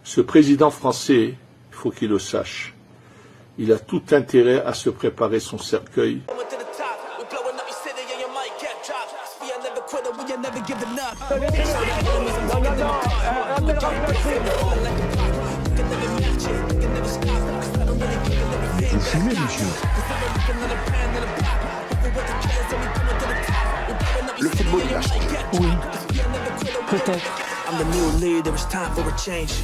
Ce président français, il faut qu'il le sache, il a tout intérêt à se préparer son cercueil. Vous fumez, monsieur? Le football, il a changé. Oui, peut-être.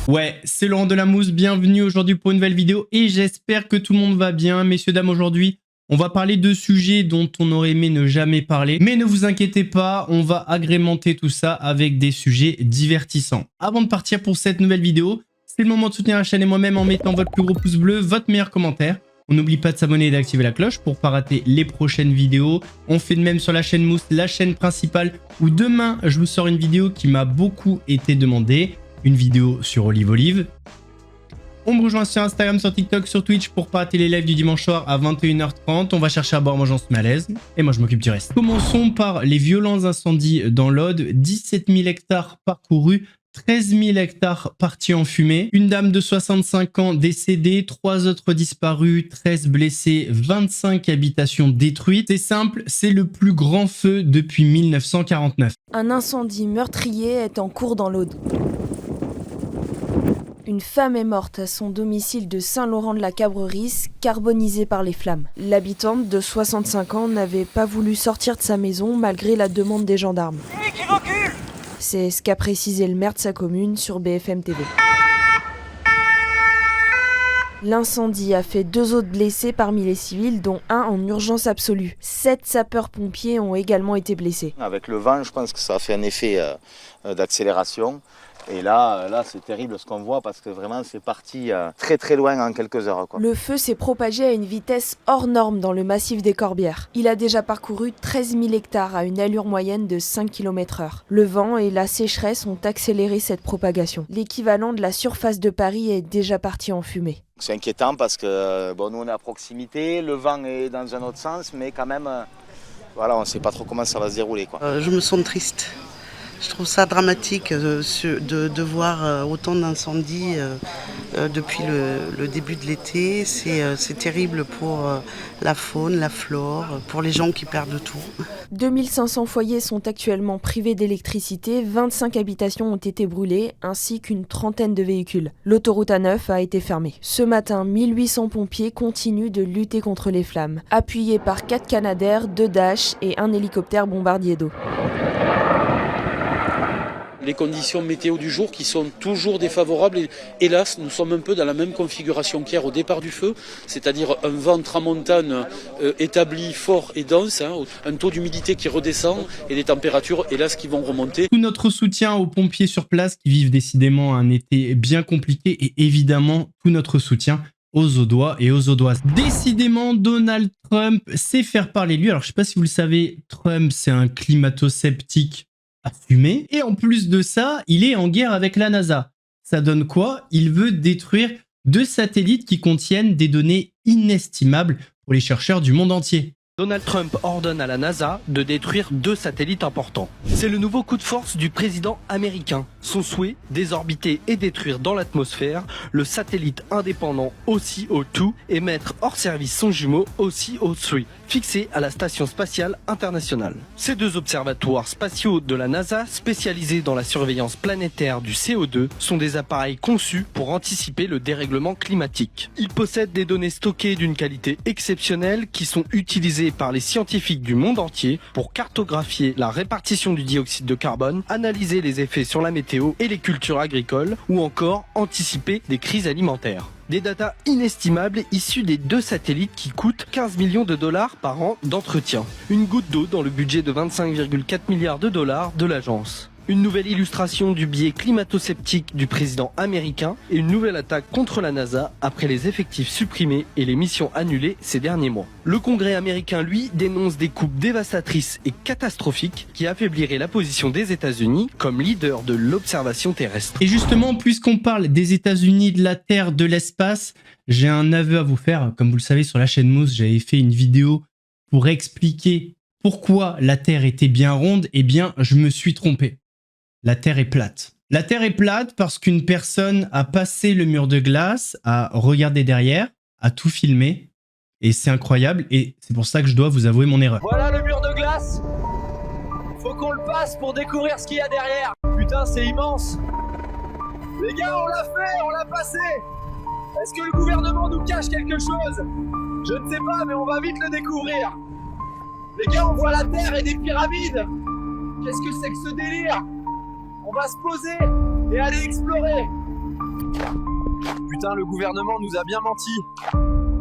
Ouais, c'est Laurent Delamousse, bienvenue aujourd'hui pour une nouvelle vidéo et j'espère que tout le monde va bien. Messieurs, dames, aujourd'hui, on va parler de sujets dont on aurait aimé ne jamais parler. Mais ne vous inquiétez pas, on va agrémenter tout ça avec des sujets divertissants. Avant de partir pour cette nouvelle vidéo, c'est le moment de soutenir la chaîne et moi-même en mettant votre plus gros pouce bleu, votre meilleur commentaire. On n'oublie pas de s'abonner et d'activer la cloche pour ne pas rater les prochaines vidéos. On fait de même sur la chaîne Mousse, la chaîne principale, où demain, je vous sors une vidéo qui m'a beaucoup été demandée. Une vidéo sur Olive Olive. On me rejoint sur Instagram, sur TikTok, sur Twitch pour ne pas rater les lives du dimanche soir à 21h30. On va chercher à boire, moi j'en se met à l'aise. Et moi je m'occupe du reste. Commençons par les violents incendies dans l'Aude. 17 000 hectares parcourus. 13 000 hectares partis en fumée, une dame de 65 ans décédée, 3 autres disparus, 13 blessés, 25 habitations détruites. C'est simple, c'est le plus grand feu depuis 1949. Un incendie meurtrier est en cours dans l'Aude. Une femme est morte à son domicile de Saint-Laurent-de-la-Cabrerie, carbonisée par les flammes. L'habitante de 65 ans n'avait pas voulu sortir de sa maison malgré la demande des gendarmes. C'est ce qu'a précisé le maire de sa commune sur BFM TV. L'incendie a fait 2 autres blessés parmi les civils, dont un en urgence absolue. 7 sapeurs-pompiers ont également été blessés. Avec le vent, je pense que ça a fait un effet d'accélération. Et là c'est terrible ce qu'on voit parce que vraiment c'est parti très très loin en quelques heures, quoi. Le feu s'est propagé à une vitesse hors norme dans le massif des Corbières. Il a déjà parcouru 13 000 hectares à une allure moyenne de 5 km/h. Le vent et la sécheresse ont accéléré cette propagation. L'équivalent de la surface de Paris est déjà parti en fumée. C'est inquiétant parce que nous on est à proximité, le vent est dans un autre sens, mais quand même, voilà, on ne sait pas trop comment ça va se dérouler, quoi. Je me sens triste. Je trouve ça dramatique de voir autant d'incendies depuis le début de l'été. C'est terrible pour la faune, la flore, pour les gens qui perdent tout. 2500 foyers sont actuellement privés d'électricité, 25 habitations ont été brûlées, ainsi qu'une trentaine de véhicules. L'autoroute A9 a été fermée. Ce matin, 1800 pompiers continuent de lutter contre les flammes, appuyés par 4 Canadair, 2 Dash et un hélicoptère bombardier d'eau. Les conditions météo du jour qui sont toujours défavorables et hélas nous sommes un peu dans la même configuration qu'hier au départ du feu, c'est-à-dire un vent tramontane établi fort et dense, un taux d'humidité qui redescend et des températures hélas qui vont remonter. Tout notre soutien aux pompiers sur place qui vivent décidément un été bien compliqué et évidemment tout notre soutien aux Audois et aux Audoises. Décidément, Donald Trump sait faire parler de lui. Alors je sais pas si vous le savez, Trump c'est un climato-sceptique assumé. Et en plus de ça, il est en guerre avec la NASA. Ça donne quoi? Il veut détruire 2 satellites qui contiennent des données inestimables pour les chercheurs du monde entier. Donald Trump ordonne à la NASA de détruire 2 satellites importants. C'est le nouveau coup de force du président américain. Son souhait, désorbiter et détruire dans l'atmosphère le satellite indépendant OCO2 et mettre hors service son jumeau OCO3, fixé à la Station spatiale internationale. Ces 2 observatoires spatiaux de la NASA, spécialisés dans la surveillance planétaire du CO2, sont des appareils conçus pour anticiper le dérèglement climatique. Ils possèdent des données stockées d'une qualité exceptionnelle qui sont utilisées par les scientifiques du monde entier pour cartographier la répartition du dioxyde de carbone, analyser les effets sur la météo et les cultures agricoles ou encore anticiper des crises alimentaires. Des datas inestimables issues des 2 satellites qui coûtent 15 millions de dollars par an d'entretien. Une goutte d'eau dans le budget de 25,4 milliards de dollars de l'agence. Une nouvelle illustration du biais climato-sceptique du président américain et une nouvelle attaque contre la NASA après les effectifs supprimés et les missions annulées ces derniers mois. Le Congrès américain, lui, dénonce des coupes dévastatrices et catastrophiques qui affaibliraient la position des États-Unis comme leader de l'observation terrestre. Et justement, puisqu'on parle des États-Unis, de la Terre, de l'espace, j'ai un aveu à vous faire. Comme vous le savez, sur la chaîne Mousse, j'avais fait une vidéo pour expliquer pourquoi la Terre était bien ronde. Eh bien, je me suis trompé. La Terre est plate. La Terre est plate parce qu'une personne a passé le mur de glace, a regardé derrière, a tout filmé. Et c'est incroyable. Et c'est pour ça que je dois vous avouer mon erreur. Voilà le mur de glace. Faut qu'on le passe pour découvrir ce qu'il y a derrière. Putain, c'est immense. Les gars, on l'a fait, on l'a passé. Est-ce que le gouvernement nous cache quelque chose? Je ne sais pas, mais on va vite le découvrir. Les gars, on voit la Terre et des pyramides. Qu'est-ce que c'est que ce délire? On va se poser et aller explorer. Putain, le gouvernement nous a bien menti.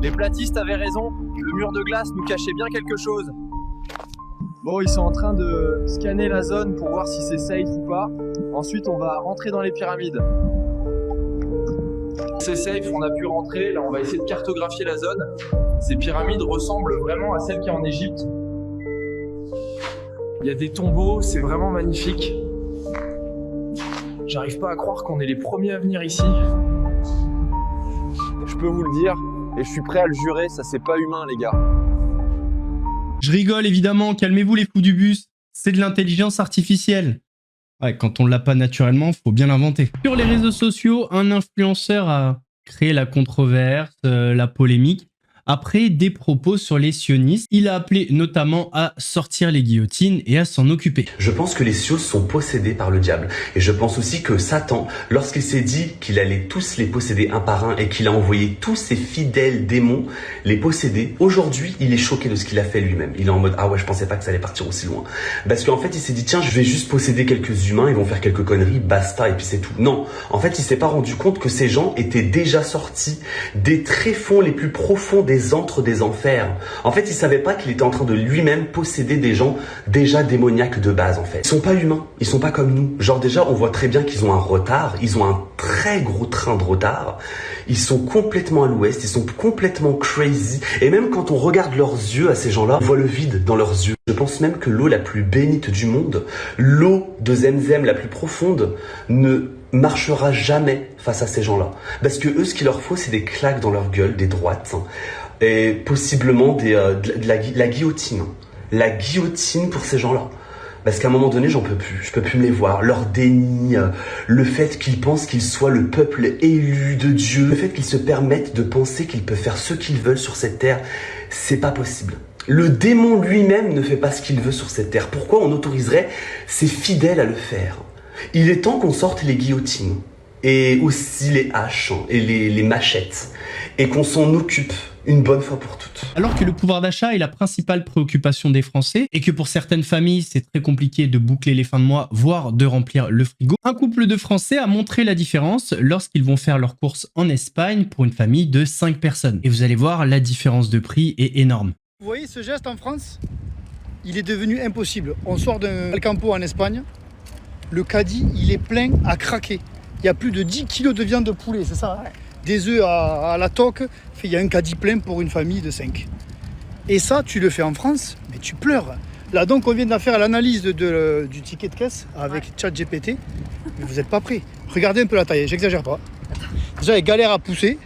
Les platistes avaient raison, le mur de glace nous cachait bien quelque chose. Bon, ils sont en train de scanner la zone pour voir si c'est safe ou pas. Ensuite, on va rentrer dans les pyramides. C'est safe, on a pu rentrer. Là, on va essayer de cartographier la zone. Ces pyramides ressemblent vraiment à celles qu'il y a en Égypte. Il y a des tombeaux, c'est vraiment magnifique. J'arrive pas à croire qu'on est les premiers à venir ici. Je peux vous le dire, et je suis prêt à le jurer, ça c'est pas humain les gars. Je rigole évidemment, calmez-vous les fous du bus. C'est de l'intelligence artificielle. Ouais, quand on l'a pas naturellement, faut bien l'inventer. Sur les réseaux sociaux, un influenceur a créé la controverse, la polémique. Après des propos sur les sionistes, il a appelé notamment à sortir les guillotines et à s'en occuper. Je pense que les siots sont possédés par le diable. Et je pense aussi que Satan, lorsqu'il s'est dit qu'il allait tous les posséder un par un et qu'il a envoyé tous ses fidèles démons les posséder, aujourd'hui, il est choqué de ce qu'il a fait lui-même. Il est en mode, ah ouais, je pensais pas que ça allait partir aussi loin. Parce qu'en fait, il s'est dit, tiens, je vais juste posséder quelques humains, ils vont faire quelques conneries, basta, et puis c'est tout. Non, en fait, il s'est pas rendu compte que ces gens étaient déjà sortis des tréfonds les plus profonds des antres des enfers. En fait, il savait pas qu'il était en train de lui-même posséder des gens déjà démoniaques de base, en fait. Ils sont pas humains, ils sont pas comme nous. Genre déjà, on voit très bien qu'ils ont un retard, ils ont un très gros train de retard. Ils sont complètement à l'ouest, ils sont complètement crazy. Et même quand on regarde leurs yeux à ces gens-là, on voit le vide dans leurs yeux. Je pense même que l'eau la plus bénite du monde, l'eau de Zemzem la plus profonde, ne marchera jamais face à ces gens-là. Parce que eux, ce qu'il leur faut, c'est des claques dans leur gueule, des droites, et possiblement la guillotine. La guillotine pour ces gens-là. Parce qu'à un moment donné, j'en peux plus. Je peux plus me les voir. Leur déni, le fait qu'ils pensent qu'ils soient le peuple élu de Dieu, le fait qu'ils se permettent de penser qu'ils peuvent faire ce qu'ils veulent sur cette terre, c'est pas possible. Le démon lui-même ne fait pas ce qu'il veut sur cette terre. Pourquoi on autoriserait ses fidèles à le faire? Il est temps qu'on sorte les guillotines, et aussi les haches, et les machettes, et qu'on s'en occupe une bonne fois pour toutes. Alors que le pouvoir d'achat est la principale préoccupation des Français, et que pour certaines familles, c'est très compliqué de boucler les fins de mois, voire de remplir le frigo, un couple de Français a montré la différence lorsqu'ils vont faire leurs courses en Espagne pour une famille de 5 personnes. Et vous allez voir, la différence de prix est énorme. Vous voyez ce geste en France? Il est devenu impossible. On sort d'un Alcampo en Espagne, le caddie, il est plein à craquer. Il y a plus de 10 kilos de viande de poulet, c'est ça, hein? Des œufs à la toque, il y a un caddie plein pour une famille de 5. Et ça, tu le fais en France, mais tu pleures. Là, donc, on vient de faire l'analyse du ticket de caisse avec ChatGPT, mais vous n'êtes pas prêts. Regardez un peu la taille, j'exagère pas. Déjà, il galère à pousser.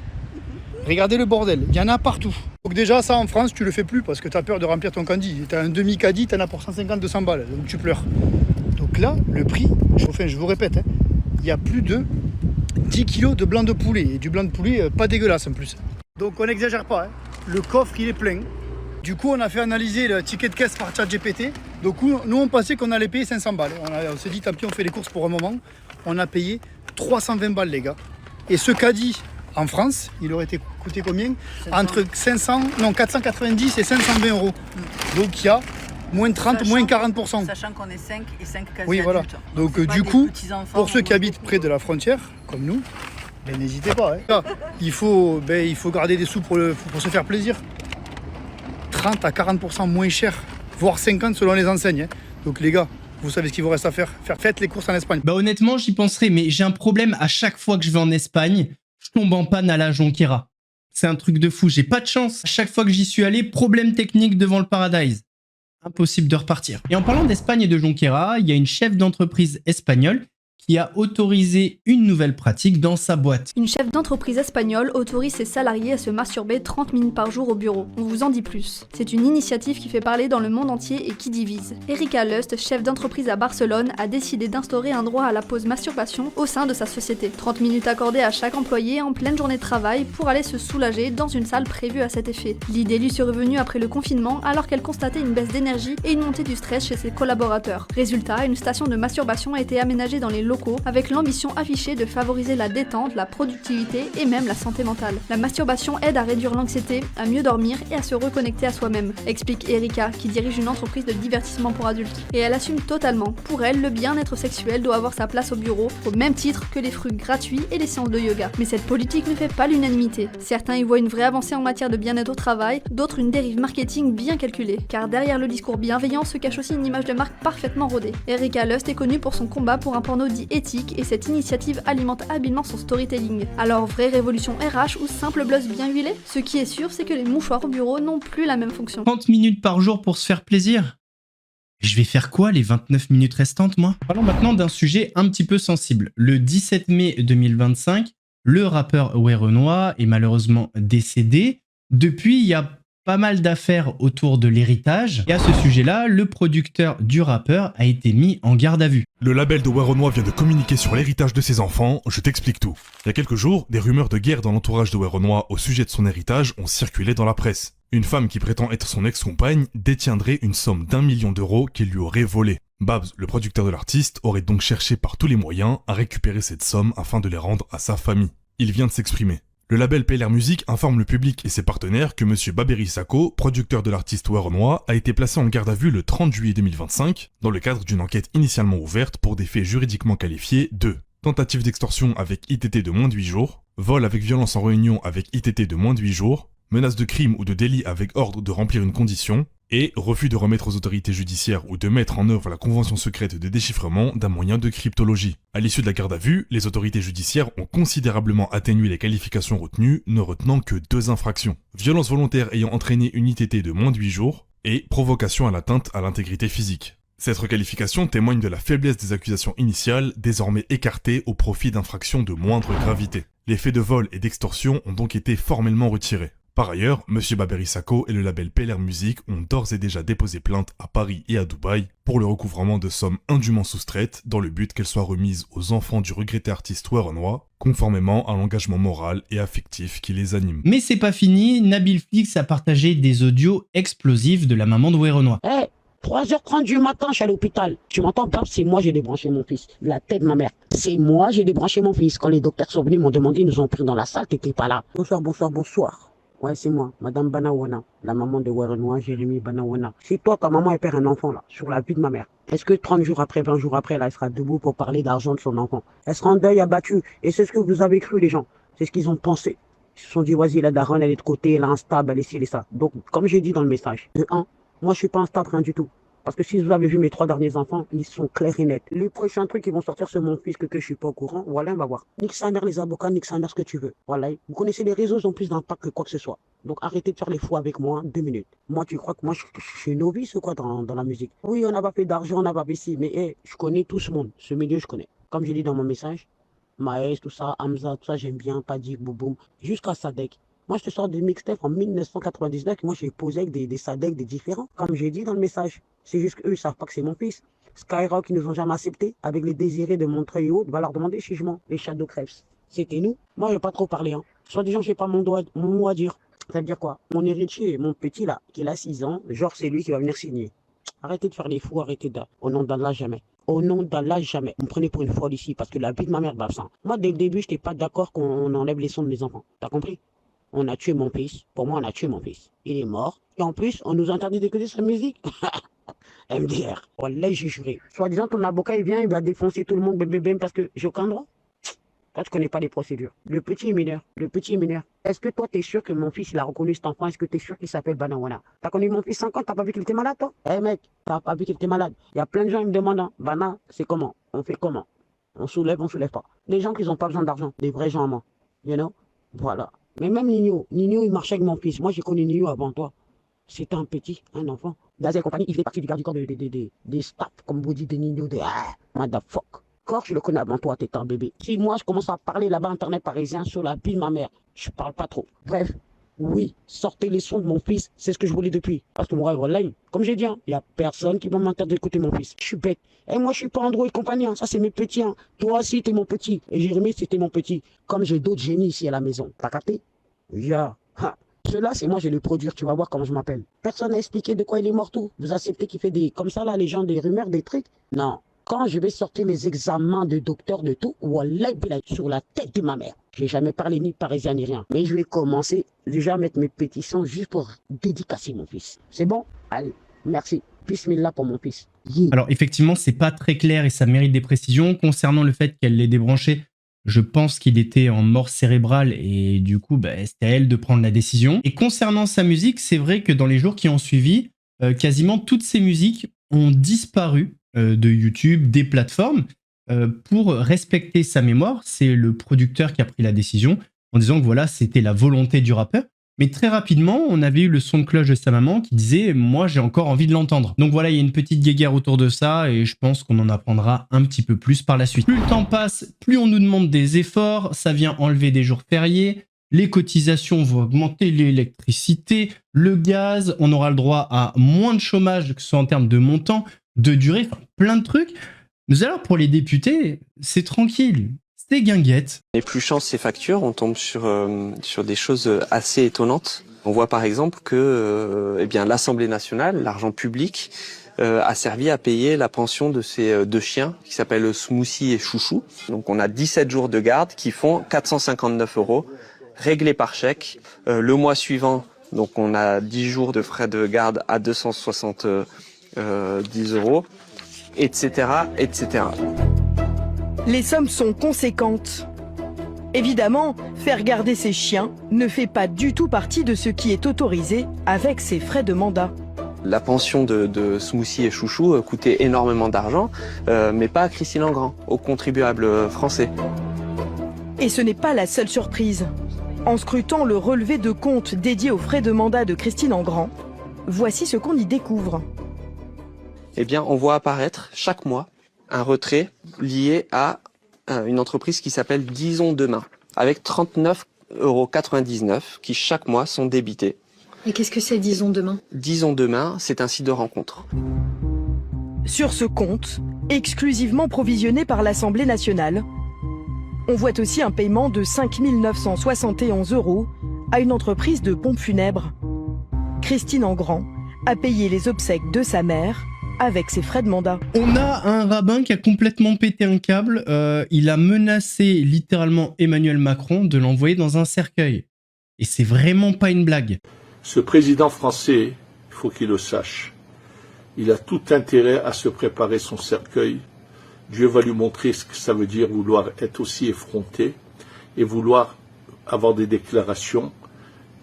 Regardez le bordel, il y en a partout. Donc déjà, ça en France, tu le fais plus parce que tu as peur de remplir ton caddie. Tu as un demi-caddie, tu en as pour 150-200 balles, donc tu pleures. Donc là, le prix, je vous répète, hein, il y a plus de 10 kilos de blanc de poulet. Et du blanc de poulet pas dégueulasse en plus. Donc on n'exagère pas, hein. Le coffre il est plein. Du coup on a fait analyser le ticket de caisse par ChatGPT. Donc nous on pensait qu'on allait payer 500 balles. On s'est dit tant pis on fait les courses pour un moment. On a payé 320 balles les gars. Et ce caddie en France, il aurait coûté combien? 500. Entre 490 et 520 euros. Donc il y a moins 30, moins 40%. Sachant qu'on est 5 et 5 quasi oui, voilà. adultes. Donc du coup, pour ceux qui habitent près de la frontière, comme nous, ben, n'hésitez pas. Hein. Il faut garder des sous pour se faire plaisir. 30 à 40% moins cher, voire 50 selon les enseignes. Hein. Donc les gars, vous savez ce qu'il vous reste à faire. Faites les courses en Espagne. Bah honnêtement, j'y penserai, mais j'ai un problème à chaque fois que je vais en Espagne, je tombe en panne à la Jonquera. C'est un truc de fou, j'ai pas de chance. À chaque fois que j'y suis allé, problème technique devant le Paradise. Impossible de repartir. Et en parlant d'Espagne et de Jonquera, il y a une chef d'entreprise espagnole qui a autorisé une nouvelle pratique dans sa boîte. Une chef d'entreprise espagnole autorise ses salariés à se masturber 30 minutes par jour au bureau. On vous en dit plus. C'est une initiative qui fait parler dans le monde entier et qui divise. Erika Lust, chef d'entreprise à Barcelone, a décidé d'instaurer un droit à la pause masturbation au sein de sa société. 30 minutes accordées à chaque employé en pleine journée de travail pour aller se soulager dans une salle prévue à cet effet. L'idée lui serait venue après le confinement alors qu'elle constatait une baisse d'énergie et une montée du stress chez ses collaborateurs. Résultat, une station de masturbation a été aménagée dans les locaux avec l'ambition affichée de favoriser la détente, la productivité et même la santé mentale. La masturbation aide à réduire l'anxiété, à mieux dormir et à se reconnecter à soi-même, explique Erika qui dirige une entreprise de divertissement pour adultes. Et elle assume totalement. Pour elle, le bien-être sexuel doit avoir sa place au bureau, au même titre que les fruits gratuits et les séances de yoga. Mais cette politique ne fait pas l'unanimité. Certains y voient une vraie avancée en matière de bien-être au travail, d'autres une dérive marketing bien calculée. Car derrière le discours bienveillant se cache aussi une image de marque parfaitement rodée. Erika Lust est connue pour son combat pour un porno dit éthique et cette initiative alimente habilement son storytelling. Alors vraie révolution RH ou simple buzz bien huilé? Ce qui est sûr, c'est que les mouchoirs au bureau n'ont plus la même fonction. 30 minutes par jour pour se faire plaisir? Je vais faire quoi les 29 minutes restantes, moi? Parlons maintenant d'un sujet un petit peu sensible. Le 17 mai 2025, le rappeur Werenoi est malheureusement décédé. Depuis, il y a pas mal d'affaires autour de l'héritage. Et à ce sujet-là, le producteur du rappeur a été mis en garde à vue. Le label de Werenoi vient de communiquer sur l'héritage de ses enfants, je t'explique tout. Il y a quelques jours, des rumeurs de guerre dans l'entourage de Werenoi au sujet de son héritage ont circulé dans la presse. Une femme qui prétend être son ex-compagne détiendrait une somme d'1 million d'euros qu'il lui aurait volée. Babs, le producteur de l'artiste, aurait donc cherché par tous les moyens à récupérer cette somme afin de les rendre à sa famille. Il vient de s'exprimer. Le label PLR Music informe le public et ses partenaires que M. Baberi Sako, producteur de l'artiste Werenoi, a été placé en garde à vue le 30 juillet 2025 dans le cadre d'une enquête initialement ouverte pour des faits juridiquement qualifiés de tentative d'extorsion avec ITT de moins de 8 jours, vol avec violence en réunion avec ITT de moins de 8 jours, menace de crime ou de délit avec ordre de remplir une condition, et refus de remettre aux autorités judiciaires ou de mettre en œuvre la convention secrète de déchiffrement d'un moyen de cryptologie. À l'issue de la garde à vue, les autorités judiciaires ont considérablement atténué les qualifications retenues, ne retenant que 2 infractions. Violence volontaire ayant entraîné une ITT de moins de 8 jours, et provocation à l'atteinte à l'intégrité physique. Cette requalification témoigne de la faiblesse des accusations initiales, désormais écartées au profit d'infractions de moindre gravité. Les faits de vol et d'extorsion ont donc été formellement retirés. Par ailleurs, M. Baberi Sako et le label PLR Music ont d'ores et déjà déposé plainte à Paris et à Dubaï pour le recouvrement de sommes indûment soustraites dans le but qu'elles soient remises aux enfants du regretté artiste Werenoi, conformément à l'engagement moral et affectif qui les anime. Mais c'est pas fini, Nabil Flix a partagé des audios explosifs de la maman de Werenoi. 3h30 du matin, je suis à l'hôpital. Tu m'entends pas? C'est moi, j'ai débranché mon fils. La tête de ma mère. C'est moi, j'ai débranché mon fils. Quand les docteurs sont venus, ils m'ont demandé, ils nous ont pris dans la salle, t'étais pas là. Bonsoir. Ouais, c'est moi, Madame Banawana, la maman de Werenoi, Jérémy Banawana. Si toi, ta maman, elle perd un enfant, là, sur la vie de ma mère, est-ce que 30 jours après, 20 jours après, là, elle sera debout pour parler d'argent de son enfant? Elle sera en deuil abattu. Et c'est ce que vous avez cru, les gens. C'est ce qu'ils ont pensé. Ils se sont dit, vas-y, la daronne, elle est de côté, elle est instable, elle est ci, elle est ça. Donc, comme j'ai dit dans le message, de 1, moi, je suis pas instable, rien du tout. Parce que si vous avez vu mes 3 derniers enfants, ils sont clairs et nets. Les prochains trucs qui vont sortir sur mon fils que je suis pas au courant, voilà, on va voir. Nique sa mère les avocats, nique sa mère ce que tu veux. Voilà, vous connaissez les réseaux, ils ont plus d'impact que quoi que ce soit. Donc arrêtez de faire les fous avec moi, 2 minutes. Moi, tu crois que moi, je suis novice ou quoi dans la musique? Oui, on n'a pas fait d'argent, on n'a pas fait ci, mais je connais tout ce monde. Ce milieu, je connais. Comme j'ai dit dans mon message, Maes, tout ça, Hamza, tout ça, j'aime bien, Padik, Bouboum, jusqu'à Sadek. Moi, je te sors des mixtapes en 1999, moi, j'ai posé avec des Sadek, des différents. Comme j'ai dit dans le message, c'est juste qu'eux, ils savent pas que c'est mon fils. Skyrock, ils nous ont jamais accepté. Avec les désirés de Montreuil et autres, va leur demander si je mens. Les Shadow Crêpes, c'était nous. Moi, je vais pas trop parler, hein. Soit des gens, j'ai pas mon mot à dire. Ça veut dire quoi? Mon héritier, mon petit là, qui a 6 ans, genre, c'est lui qui va venir signer. Arrêtez de faire les fous, arrêtez de... Au nom d'Allah, jamais. Au nom d'Allah, jamais. On me prenait pour une folle ici, parce que la vie de ma mère va absent. Moi, dès le début, j'étais pas d'accord qu'on enlève les sons de mes enfants. T'as compris? On a tué mon fils. Pour moi, on a tué mon fils. Il est mort. Et en plus, on nous interdit d'écouter sa musique. MDR. Oh là, j'ai juré. Soit disant, ton avocat, il vient, il va défoncer tout le monde, parce que j'ai aucun droit. Toi, tu connais pas les procédures. Le petit est mineur. Est-ce que toi, t'es sûr que mon fils, il a reconnu cet enfant? Est-ce que t'es sûr qu'il s'appelle Banawana? T'as connu mon fils 5 ans, t'as pas vu qu'il était malade, toi? Mec, t'as pas vu qu'il était malade? Il y a plein de gens qui me demandent, hein, Bana, c'est comment? On fait comment? On soulève pas. Les gens qui n'ont pas besoin d'argent, des vrais gens à moi. You know? Voilà. Mais même Nino, il marchait avec mon fils. Moi, j'ai connu Nino avant toi. C'était un petit, un enfant. Dazel et compagnie, il faisait partie du garde du corps des staffs, comme vous dites, des Nino, motherfuck. corps, je le connais avant toi, t'étais un bébé. Si moi, je commence à parler là-bas, Internet parisien, sur la pile, ma mère, je parle pas trop. Bref, oui, sortez les sons de mon fils, c'est ce que je voulais depuis. Parce que mon rêve online, comme j'ai dit, il n'y a personne qui va m'interdire d'écouter mon fils. Je suis bête. Et moi, je suis pas Android compagnie, ça c'est mes petits. Hein. Toi aussi, t'es mon petit. Et Jérémy, c'était mon petit. Comme j'ai d'autres génies ici à la maison. T'as capté? Ya. Ha. Ceux-là, c'est moi, je vais les produire, tu vas voir comment je m'appelle. Personne n'a expliqué de quoi il est mort tout. Vous acceptez qu'il fait des... Comme ça, là, les gens, des rumeurs, des trucs? Non. Quand je vais sortir mes examens de docteur de tout, wallah, sur la tête de ma mère. J'ai jamais parlé ni parisien ni rien. Mais je vais commencer déjà à mettre mes pétitions juste pour dédicacer mon fils. C'est bon? Allez, merci. Bismillah pour mon fils. Yeah. Alors effectivement, c'est pas très clair et ça mérite des précisions. Concernant le fait qu'elle l'ait débranché, je pense qu'il était en mort cérébrale et du coup, c'était à elle de prendre la décision. Et concernant sa musique, c'est vrai que dans les jours qui ont suivi, quasiment toutes ses musiques ont disparu de YouTube, des plateformes, pour respecter sa mémoire. C'est le producteur qui a pris la décision en disant que voilà, c'était la volonté du rappeur. Mais très rapidement, on avait eu le son de cloche de sa maman qui disait « Moi, j'ai encore envie de l'entendre ». Donc voilà, il y a une petite guéguerre autour de ça et je pense qu'on en apprendra un petit peu plus par la suite. Plus le temps passe, plus on nous demande des efforts, ça vient enlever des jours fériés, les cotisations vont augmenter, l'électricité, le gaz, on aura le droit à moins de chômage, que ce soit en termes de montant, de durée, enfin plein de trucs. Mais alors pour les députés, c'est tranquille. C'est guinguette. Épluchant ces factures, on tombe sur des choses assez étonnantes. On voit par exemple que l'Assemblée nationale, l'argent public, a servi à payer la pension de ces deux chiens qui s'appellent Smoothie et Chouchou. Donc on a 17 jours de garde qui font 459 € réglés par chèque. Le mois suivant, donc on a 10 jours de frais de garde à 270 €, etc., etc. Les sommes sont conséquentes. Évidemment, faire garder ces chiens ne fait pas du tout partie de ce qui est autorisé avec ces frais de mandat. La pension de Smoothie et Chouchou coûtait énormément d'argent, mais pas à Christine Engrand, aux contribuables français. Et ce n'est pas la seule surprise. En scrutant le relevé de compte dédié aux frais de mandat de Christine Engrand, voici ce qu'on y découvre. Eh bien, on voit apparaître chaque mois un retrait lié à une entreprise qui s'appelle Disons Demain, avec 39,99 € qui chaque mois sont débités. Et qu'est-ce que c'est Disons Demain? Disons Demain, c'est un site de rencontre. Sur ce compte, exclusivement provisionné par l'Assemblée nationale, on voit aussi un paiement de 5 971 € à une entreprise de pompes funèbres. Christine Engrand a payé les obsèques de sa mère avec ses frais de mandat. On a un rabbin qui a complètement pété un câble. Il a menacé littéralement Emmanuel Macron de l'envoyer dans un cercueil. Et c'est vraiment pas une blague. Ce président français, il faut qu'il le sache, il a tout intérêt à se préparer son cercueil. Dieu va lui montrer ce que ça veut dire vouloir être aussi effronté et vouloir avoir des déclarations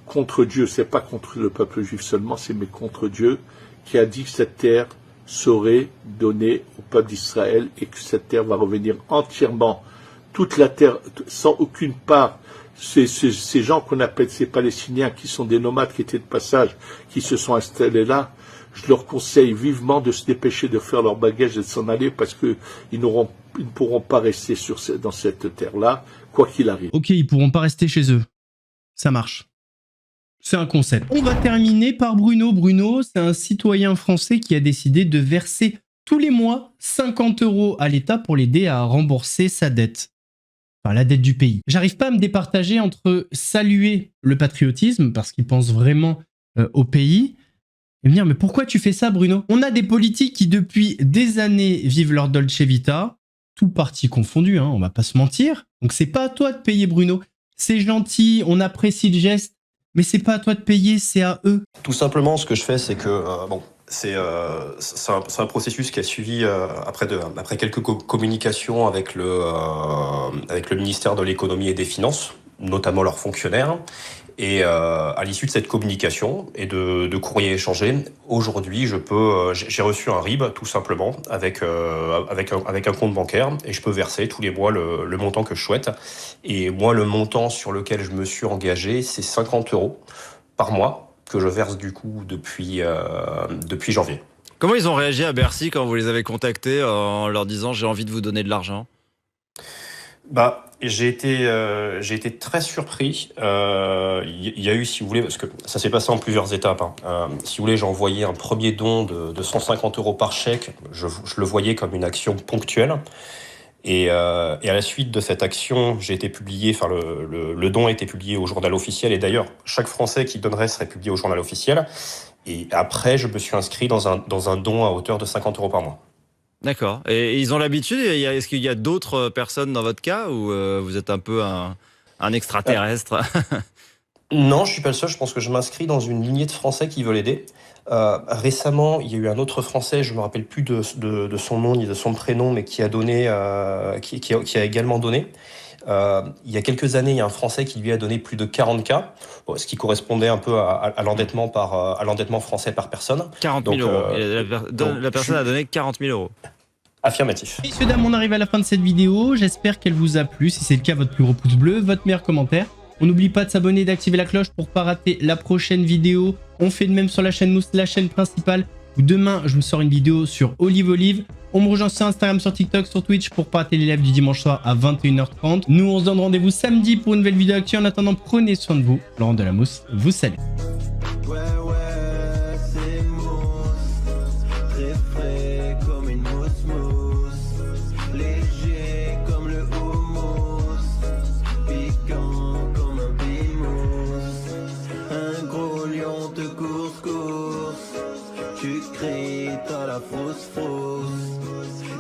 contre Dieu. C'est pas contre le peuple juif seulement, c'est mais contre Dieu qui a dit que cette terre serait donnée au peuple d'Israël et que cette terre va revenir entièrement, toute la terre, sans aucune part. Ces gens qu'on appelle ces Palestiniens qui sont des nomades qui étaient de passage, qui se sont installés là, je leur conseille vivement de se dépêcher de faire leur bagage et de s'en aller parce qu'ils ne pourront pas rester dans cette terre-là, quoi qu'il arrive. Ok, ils pourront pas rester chez eux. Ça marche. C'est un concept. On va terminer par Bruno. Bruno, c'est un citoyen français qui a décidé de verser tous les mois 50 € à l'État pour l'aider à rembourser sa dette. Enfin, la dette du pays. J'arrive pas à me départager entre saluer le patriotisme, parce qu'il pense vraiment au pays, et me dire, mais pourquoi tu fais ça, Bruno? On a des politiques qui, depuis des années, vivent leur Dolce Vita, tout parti confondu, hein, on va pas se mentir. Donc c'est pas à toi de payer, Bruno. C'est gentil, on apprécie le geste, mais c'est pas à toi de payer, c'est à eux. Tout simplement, ce que je fais, c'est que, c'est un processus qui a suivi après quelques communications avec le ministère de l'économie et des finances, notamment leurs fonctionnaires. Et à l'issue de cette communication et de courriers échangés, aujourd'hui, j'ai reçu un RIB, tout simplement, avec un compte bancaire, et je peux verser tous les mois le montant que je souhaite. Et moi, le montant sur lequel je me suis engagé, c'est 50 € par mois, que je verse du coup depuis janvier. Comment ils ont réagi à Bercy quand vous les avez contactés en leur disant j'ai envie de vous donner de l'argent? Bah, j'ai été très surpris. Il y a eu, si vous voulez, parce que ça s'est passé en plusieurs étapes. Si vous voulez, j'ai envoyé un premier don de 150 € par chèque. Je le voyais comme une action ponctuelle. Et à la suite de cette action, j'ai été publié, enfin le don a été publié au journal officiel. Et d'ailleurs, chaque Français qui donnerait serait publié au journal officiel. Et après, je me suis inscrit dans un don à hauteur de 50 € par mois. D'accord. Et ils ont l'habitude? Est-ce qu'il y a d'autres personnes dans votre cas ou vous êtes un peu un extraterrestre? Non, je suis pas le seul. Je pense que je m'inscris dans une lignée de Français qui veulent aider. Récemment, il y a eu un autre Français, je me rappelle plus de son nom ni de son prénom, mais qui a donné, qui a également donné. Il y a quelques années, il y a un Français qui lui a donné plus de 40K, ce qui correspondait un peu à l'endettement français par personne. 40 000 €. La personne a donné 40 000 €. Affirmatif. Messieurs, dames, on arrive à la fin de cette vidéo. J'espère qu'elle vous a plu. Si c'est le cas, votre plus gros pouce bleu, votre meilleur commentaire. On n'oublie pas de s'abonner et d'activer la cloche pour pas rater la prochaine vidéo. On fait de même sur la chaîne Mousse, la chaîne principale, où demain, je vous sors une vidéo sur Olive. On me rejoint sur Instagram, sur TikTok, sur Twitch pour pas rater les lives du dimanche soir à 21h30. Nous, on se donne rendez-vous samedi pour une nouvelle vidéo actu. En attendant, prenez soin de vous. Laurent de la Mousse vous salue.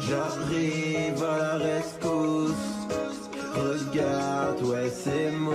J'arrive à la rescousse. Regarde, ouais, c'est moi.